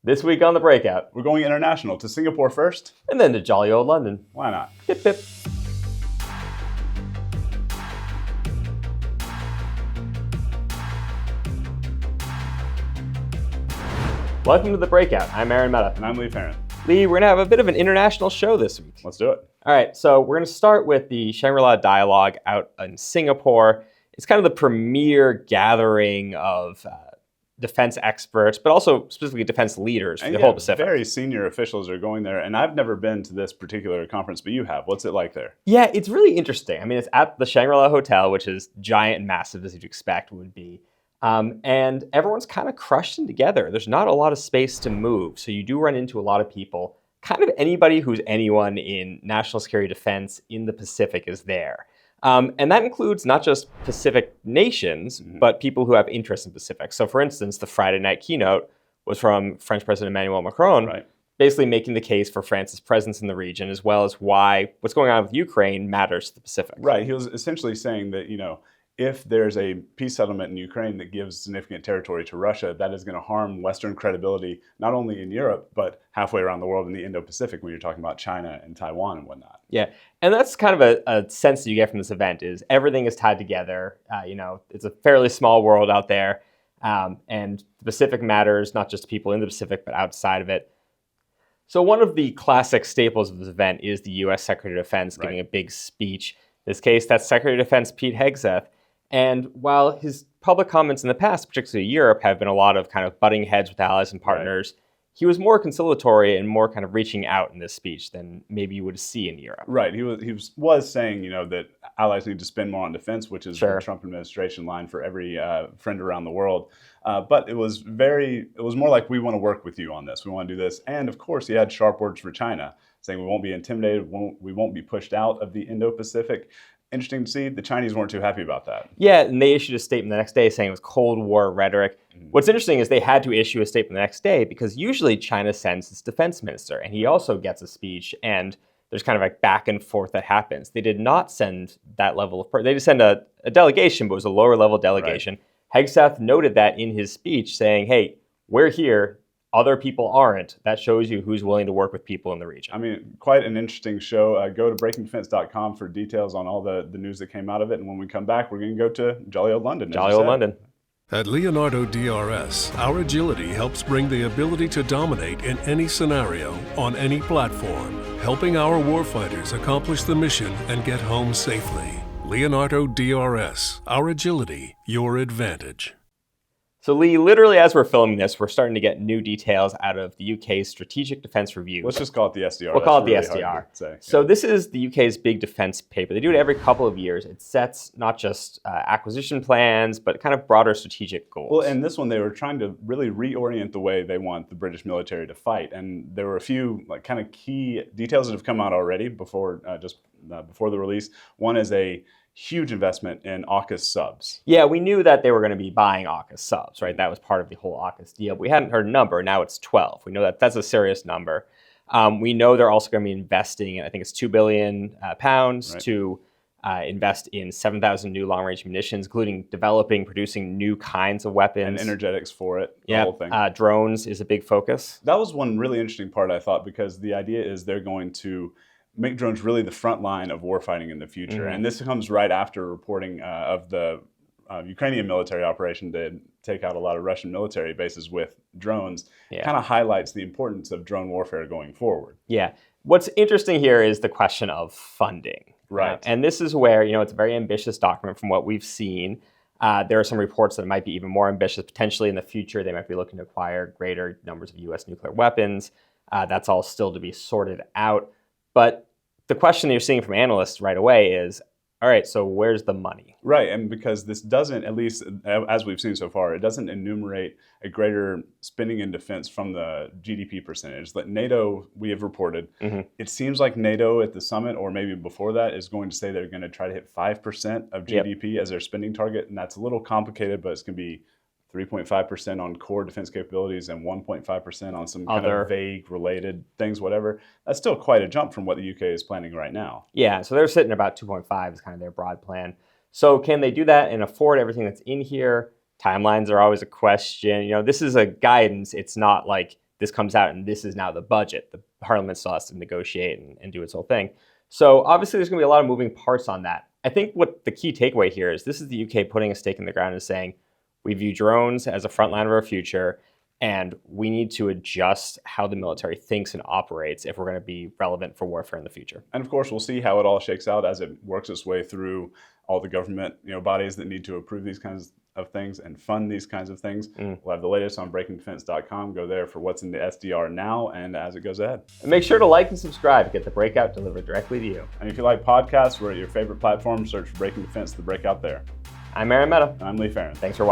This week on The Breakout. We're going international to Singapore first. And then to jolly old London. Why not? Hip hip. Welcome to The Breakout. I'm Mehta. And I'm Ferran. Lee, we're going to have a bit of an international show this week. Let's do it. All right, so we're going to start with the Shangri-La Dialogue out in Singapore. It's kind of the premier gathering of defense experts, but also specifically defense leaders for the whole Pacific. Very senior officials are going there, and I've never been to this particular conference, but you have. What's it like there? Yeah, it's really interesting. I mean, it's at the Shangri-La Hotel, which is giant and massive, as you'd expect would be. And everyone's kind of crushed in together. There's not a lot of space to move, so you do run into a lot of people. Kind of anybody who's anyone in national security defense in the Pacific is there. And that includes not just Pacific nations, but people who have interest in Pacific. So for instance, the Friday night keynote was from French President Emmanuel Macron, basically making the case for France's presence in the region, as well as why what's going on with Ukraine matters to the Pacific. Right. He was essentially saying that, if there's a peace settlement in Ukraine that gives significant territory to Russia, that is going to harm Western credibility, not only in Europe, but halfway around the world in the Indo-Pacific when you're talking about China and Taiwan and whatnot. Yeah, and that's kind of a sense that you get from this event is everything is tied together. It's a fairly small world out there, and the Pacific matters, not just people in the Pacific, but outside of it. So one of the classic staples of this event is the U.S. Secretary of Defense giving a big speech. In this case, that's Secretary of Defense Pete Hegseth. And while his public comments in the past, particularly Europe, have been a lot of kind of butting heads with allies and partners, he was more conciliatory and more kind of reaching out in this speech than maybe you would see in Europe. Right. He was saying, that allies need to spend more on defense, which is the Trump administration line for every friend around the world. But it was more like, we want to work with you on this. We want to do this. And of course, he had sharp words for China, saying we won't be intimidated, we won't be pushed out of the Indo-Pacific. Interesting to see, the Chinese weren't too happy about that. Yeah, and they issued a statement the next day saying it was Cold War rhetoric. What's interesting is they had to issue a statement the next day because usually China sends its defense minister, and he also gets a speech, and there's kind of like back and forth that happens. They did not send that level of they just sent a delegation, but it was a lower level delegation. Hegseth noted that in his speech, saying, hey, we're here. Other people aren't. That shows you who's willing to work with people in the region. I mean, quite an interesting show. Go to breakingdefense.com for details on all the news that came out of it. And when we come back, we're going to go to jolly old London. Jolly old London. At Leonardo DRS, our agility helps bring the ability to dominate in any scenario, on any platform, helping our warfighters accomplish the mission and get home safely. Leonardo DRS, our agility, your advantage. So Lee, literally as we're filming this, we're starting to get new details out of the UK's Strategic Defence Review. Let's just call it the SDR. We'll call it the SDR. So this is the UK's big defence paper. They do it every couple of years. It sets not just acquisition plans, but kind of broader strategic goals. Well, and this one, they were trying to really reorient the way they want the British military to fight. And there were a few kind of key details that have come out already before the release. One is a huge investment in AUKUS subs. Yeah, we knew that they were going to be buying AUKUS subs, right? That was part of the whole AUKUS deal. But we hadn't heard a number. Now it's 12. We know that that's a serious number. We know they're also going to be investing in, I think it's £2 billion to invest in 7,000 new long-range munitions, including developing, producing new kinds of weapons. And energetics for it, the whole thing. Drones is a big focus. That was one really interesting part, I thought, because the idea is they're going to make drones really the front line of warfighting in the future. And this comes right after reporting of the Ukrainian military operation to take out a lot of Russian military bases with drones. Kind of highlights the importance of drone warfare going forward. Yeah. What's interesting here is the question of funding. Right. And this is where, it's a very ambitious document from what we've seen. There are some reports that it might be even more ambitious. Potentially in the future, they might be looking to acquire greater numbers of U.S. nuclear weapons. That's all still to be sorted out. But the question that you're seeing from analysts right away is, all right, so where's the money? Right, and because this doesn't, at least as we've seen so far, it doesn't enumerate a greater spending in defense from the GDP percentage. That NATO, we have reported, it seems like NATO at the summit, or maybe before that, is going to say they're going to try to hit 5% of GDP as their spending target, and that's a little complicated, but it's going to be 3.5% on core defense capabilities and 1.5% on some kind of vague related things, whatever. That's still quite a jump from what the UK is planning right now. Yeah, so they're sitting about 2.5 is kind of their broad plan. So can they do that and afford everything that's in here? Timelines are always a question. This is a guidance. It's not like this comes out and this is now the budget. The Parliament still has to negotiate and do its whole thing. So obviously there's going to be a lot of moving parts on that. I think what the key takeaway here is this is the UK putting a stake in the ground and saying, we view drones as a front line of our future, and we need to adjust how the military thinks and operates if we're going to be relevant for warfare in the future. And of course, we'll see how it all shakes out as it works its way through all the government bodies that need to approve these kinds of things and fund these kinds of things. We'll have the latest on breakingdefense.com. Go there for what's in the SDR now and as it goes ahead. And make sure to like and subscribe to get the Breakout delivered directly to you. And if you like podcasts, we're at your favorite platform. Search for Breaking Defense, the Breakout there. I'm Aaron Mehta. And I'm Lee Ferran. Thanks for watching.